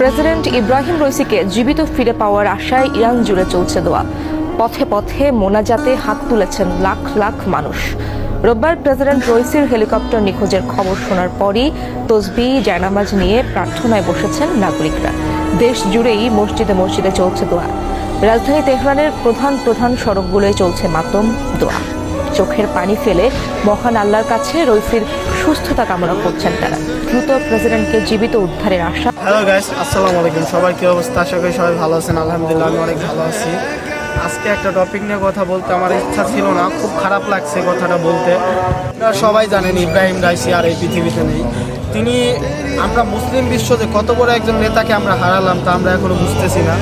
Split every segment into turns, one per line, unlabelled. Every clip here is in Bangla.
প্রেসিডেন্ট ইব্রাহিম রইসিকে জীবিত ফিরে পাওয়ার আশায় ইরান জুড়ে চলছে দোয়া। পথে পথে মোনাজাতে হাত তুলেছেন লাখ লাখ মানুষ। রোববার প্রেসিডেন্ট রইসির হেলিকপ্টার নিখোঁজের খবর শোনার পরই তসবিহ জায়নামাজ নিয়ে প্রার্থনায় বসেছেন নাগরিকরা। দেশ জুড়েই মসজিদে মসজিদে চলছে দোয়া। রাজধানী তেহরানের প্রধান সড়কগুলোয় চলছে মাতম, দোয়া। চোখের পানি ফেলে মহান আল্লাহর কাছে রইসির সুস্থতা কামনা করছেন তারা। দ্রুত প্রেসিডেন্টকে জীবিত উদ্ধারের আশা।
হ্যালো গাইস, আসসালামু আলাইকুম। সবার কি অবস্থা? আশা করি সবাই ভালো আছেন। আলহামদুলিল্লাহ, আমি অনেক ভালো আছি। আজকে একটা টপিক নিয়ে কথা বলতে আমার ইচ্ছা ছিল না, খুব খারাপ লাগছে কথাটা বলতে। সবাই জানেন ইব্রাহিম রাইসি আর এই পৃথিবীতে নেই। আমরা মুসলিম বিশ্বতে কত বড় একজন নেতাকে আমরা হারালাম তা আমরা এখনো বুঝতেছি না।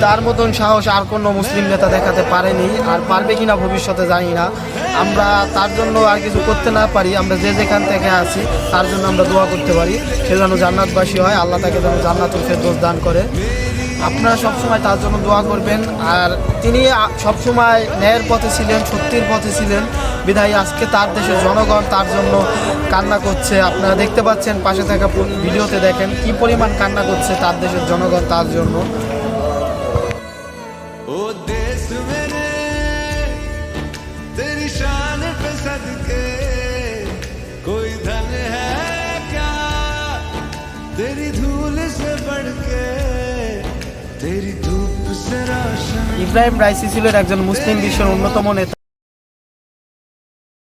তার মতন সাহস আর কোনো মুসলিম নেতা দেখাতে পারেনি, আর পারবে কিনা ভবিষ্যতে জানি না। আমরা তার জন্য আর কিছু করতে না পারি, আমরা যে যেখান থেকে আছি তার জন্য আমরা দোয়া করতে পারি, সে যেন জান্নাতবাসী হয়, আল্লাহ তাকে যেন জান্নাতুল ফেরদৌস দান করে। আপনারা সবসময় তার জন্য দোয়া করবেন। আর তিনি সবসময় ন্যায়ের পথে ছিলেন, সত্যির পথে ছিলেন, বিধায় আজকে তার দেশের জনগণ তার জন্য কান্না করছে। আপনারা দেখতে পাচ্ছেন, পাশে থাকা ভিডিওতে দেখেন কি পরিমাণ কান্না করছে তার দেশের জনগণ তার জন্য।
ओ देश मेरे तेरी शान पे सदके कोई धन है क्या तेरी धूल से बढ़ के तेरी धूप से रोशन।
ইব্রাহিম রাইসি ছিলেন একজন মুসলিম বিশ্বের অন্যতম নেতা।